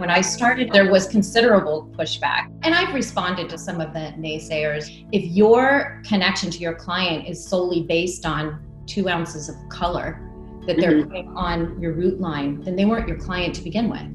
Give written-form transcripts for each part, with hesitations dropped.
When I started, there was considerable pushback, and I've responded to some of the naysayers. If your connection to your client is solely based on 2 ounces of color that they're putting on your root line, then they weren't your client to begin with.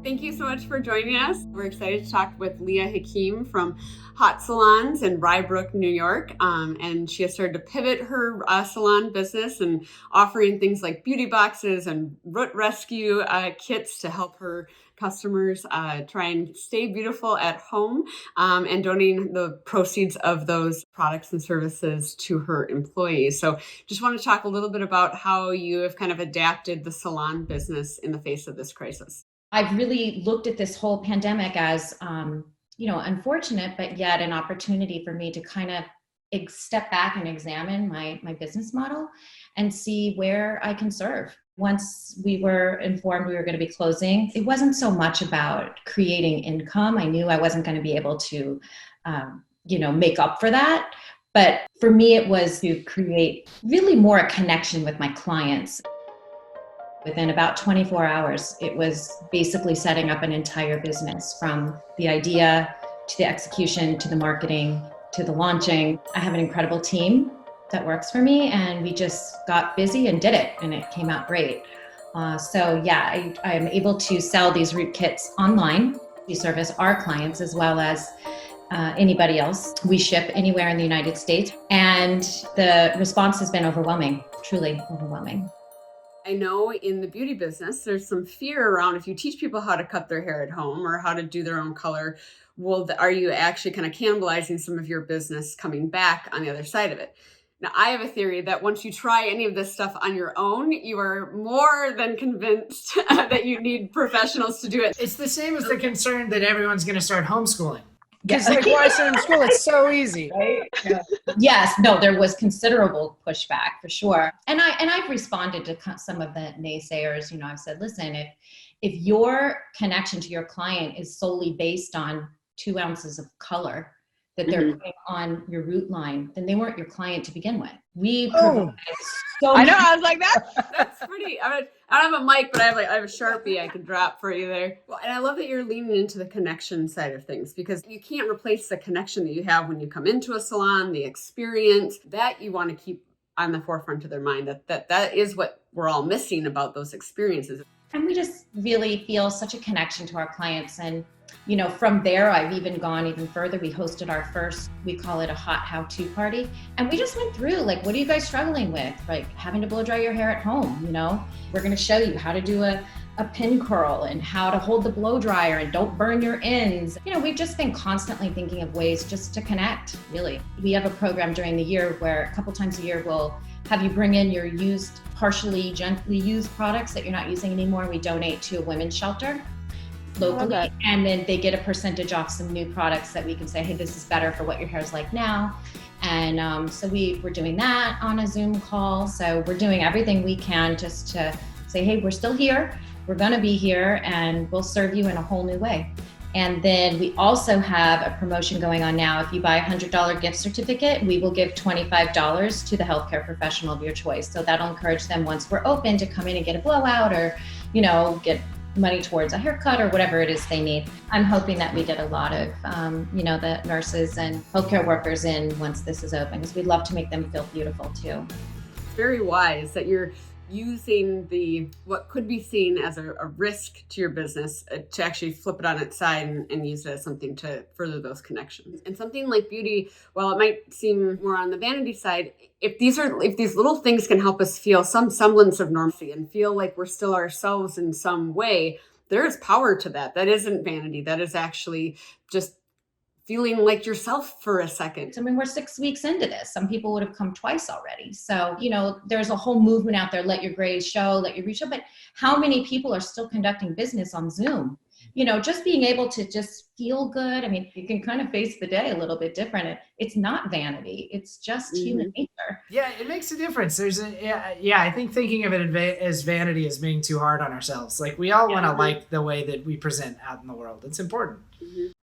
Thank you so much for joining us. We're excited to talk with Leah Hakeem from Hott Salons in Rye Brook, New York. And she has started to pivot her salon business and offering things like beauty boxes and root rescue kits to help her customers try and stay beautiful at home, and donating the proceeds of those products and services to her employees. So just want to talk a little bit about how you have kind of adapted the salon business in the face of this crisis. I've really looked at this whole pandemic as, unfortunate, but yet an opportunity for me to kind of step back and examine my business model and see where I can serve. Once we were informed we were going to be closing, it wasn't so much about creating income. I knew I wasn't going to be able to, make up for that. But for me, it was to create really more a connection with my clients. Within about 24 hours, it was basically setting up an entire business, from the idea to the execution to the marketing to the launching. I have an incredible team that works for me, and we just got busy and did it, and it came out great. I am able to sell these root kits online. We service our clients as well as anybody else. We ship anywhere in the United States, and the response has been overwhelming, truly overwhelming. I know in the beauty business, there's some fear around if you teach people how to cut their hair at home or how to do their own color, are you actually kind of cannibalizing some of your business coming back on the other side of it? Now, I have a theory that once you try any of this stuff on your own, you are more than convinced that you need professionals to do it. It's the same as the concern that everyone's going to start homeschooling. Because why send them to school? It's so easy, right? Yeah. Yes, no, there was considerable pushback for sure. And I've responded to some of the naysayers. I've said, listen, if your connection to your client is solely based on 2 ounces of color that they're putting on your root line, then they weren't your client to begin with. We provide so I know, I was like, that's pretty. I don't have a mic, but I have a Sharpie I can drop for you there. Well, and I love that you're leaning into the connection side of things, because you can't replace the connection that you have when you come into a salon, the experience that you want to keep on the forefront of their mind. That is what we're all missing about those experiences. And we just really feel such a connection to our clients. And from there, I've even gone even further. We hosted our first, we call it a hot how-to party. And we just went through, like, what are you guys struggling with? Like having to blow dry your hair at home, We're going to show you how to do a pin curl and how to hold the blow dryer and don't burn your ends. We've just been constantly thinking of ways just to connect, really. We have a program during the year where a couple times a year we'll have you bring in your used, partially, gently used products that you're not using anymore. We donate to a women's shelter locally, and then they get a percentage off some new products that we can say, hey, this is better for what your hair's like now. And so we're doing that on a Zoom call. So we're doing everything we can just to say, hey, we're still here, we're going to be here, and we'll serve you in a whole new way. And then we also have a promotion going on now. If you buy a $100 gift certificate, we will give $25 to the healthcare professional of your choice. So that'll encourage them, once we're open, to come in and get a blowout or, get money towards a haircut or whatever it is they need. I'm hoping that we get a lot of, the nurses and healthcare workers in once this is open, because we'd love to make them feel beautiful too. It's very wise that you're using what could be seen as a risk to your business to actually flip it on its side and use it as something to further those connections. And something like beauty, while it might seem more on the vanity side, if these little things can help us feel some semblance of normalcy and feel like we're still ourselves in some way, there is power to that. That isn't vanity. That is actually just feeling like yourself for a second. I mean, we're 6 weeks into this. Some people would have come twice already. So, there's a whole movement out there, let your grades show, let your reach show. But how many people are still conducting business on Zoom? Just being able to just feel good. I mean, you can kind of face the day a little bit different. It's not vanity. It's just human nature. Yeah, it makes a difference. I think thinking of it as vanity is being too hard on ourselves. Like, we all want to like the way that we present out in the world. It's important.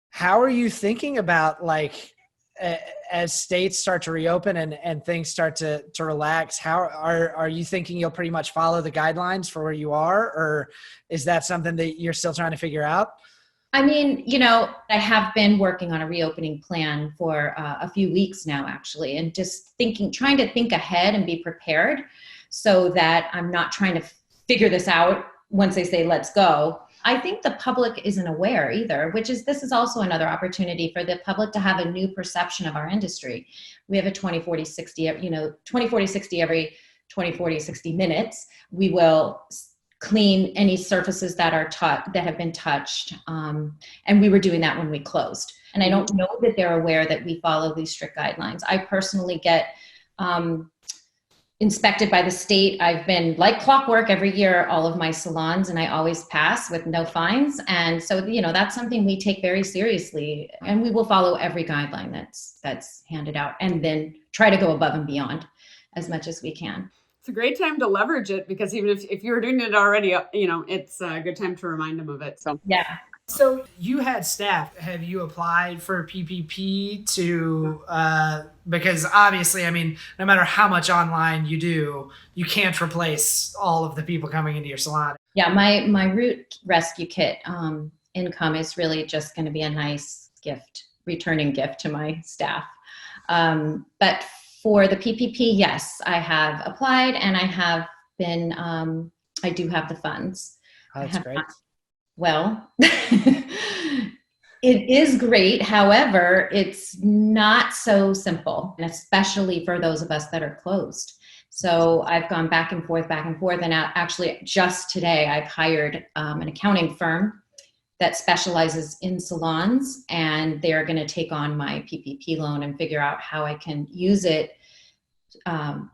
How are you thinking about, like, as states start to reopen and things start to relax, how are you thinking you'll pretty much follow the guidelines for where you are, or is that something that you're still trying to figure out? I mean, I have been working on a reopening plan for a few weeks now, actually, and just trying to think ahead and be prepared so that I'm not trying to figure this out once they say, let's go. I think the public isn't aware either, this is also another opportunity for the public to have a new perception of our industry. We have a 20-40-60 every 20-40-60 minutes. We will clean any surfaces that have been touched. And we were doing that when we closed. And I don't know that they're aware that we follow these strict guidelines. I personally get inspected by the state. I've been like clockwork every year, all of my salons, and I always pass with no fines. And so, that's something we take very seriously, and we will follow every guideline that's handed out, and then try to go above and beyond as much as we can. It's a great time to leverage it, because even if you were doing it already, it's a good time to remind them of it. So yeah. So you had staff. Have you applied for PPP because obviously, I mean, no matter how much online you do, you can't replace all of the people coming into your salon. Yeah, my root rescue kit income is really just going to be a nice returning gift to my staff. But for the PPP, yes, I have applied, and I have been, I do have the funds. Oh, that's great. Well, it is great. However, it's not so simple, and especially for those of us that are closed. So I've gone back and forth. And actually just today, I've hired an accounting firm that specializes in salons, and they're going to take on my PPP loan and figure out how I can use it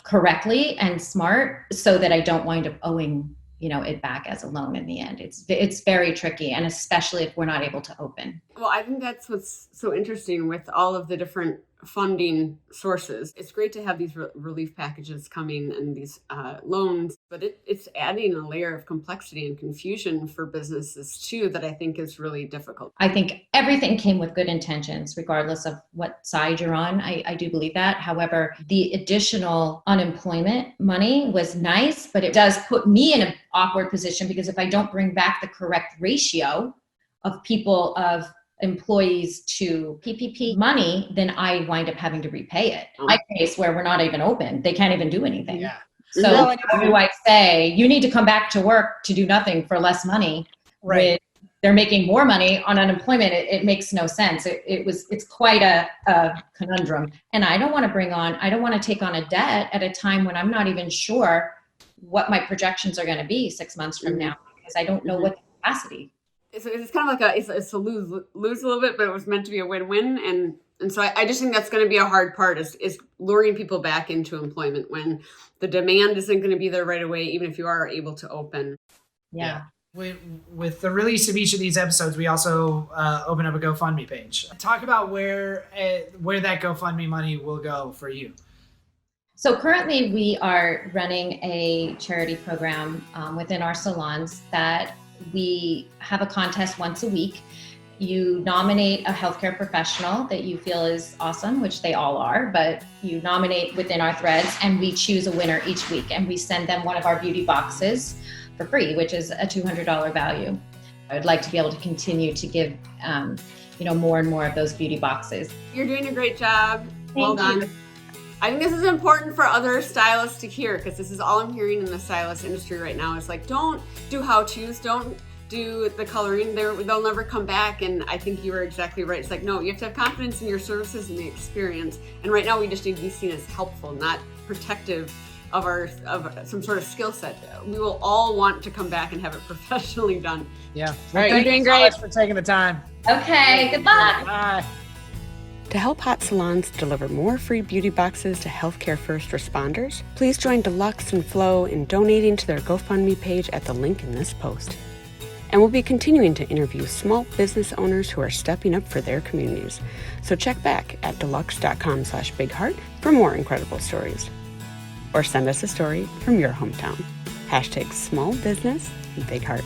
correctly and smart so that I don't wind up owing it back as a loan in the end. It's very tricky, and especially if we're not able to open. Well, I think that's what's so interesting with all of the different funding sources. It's great to have these relief packages coming and these loans, but it's adding a layer of complexity and confusion for businesses too that I think is really difficult. I think everything came with good intentions, regardless of what side you're on. I do believe that. However, the additional unemployment money was nice, but it does put me in an awkward position, because if I don't bring back the correct ratio of employees to PPP money, then I wind up having to repay it. My case, where we're not even open, they can't even do anything. Yeah. So how do I say, you need to come back to work to do nothing for less money? Right. They're making more money on unemployment. It makes no sense. It's quite a conundrum. And I don't want to take on a debt at a time when I'm not even sure what my projections are going to be 6 months from now, because I don't know what the capacity. It's kind of like it's a lose a little bit, but it was meant to be a win-win. And so I just think that's going to be a hard part is luring people back into employment when the demand isn't going to be there right away, even if you are able to open. Yeah. With the release of each of these episodes, we also open up a GoFundMe page. Talk about where that GoFundMe money will go for you. So currently we are running a charity program within our salons that we have a contest once a week. You nominate a healthcare professional that you feel is awesome, which they all are, but you nominate within our threads, and we choose a winner each week, and we send them one of our beauty boxes for free, which is a $200 value. I would like to be able to continue to give more and more of those beauty boxes. You're doing a great job. Well done. You. I think this is important for other stylists to hear, because this is all I'm hearing in the stylist industry right now. It's like, don't do how-tos, don't do the coloring. They'll never come back. And I think you were exactly right. It's like, no, you have to have confidence in your services and the experience. And right now we just need to be seen as helpful, not protective of some sort of skill set. We will all want to come back and have it professionally done. Yeah. All right, you're doing great. Thanks for taking the time. Okay, good luck. Bye. To help Hott Salons deliver more free beauty boxes to healthcare first responders, please join Deluxe and Flow in donating to their GoFundMe page at the link in this post. And we'll be continuing to interview small business owners who are stepping up for their communities. So check back at deluxe.com/bigheart for more incredible stories. Or send us a story from your hometown. #SmallBusinessBigHeart.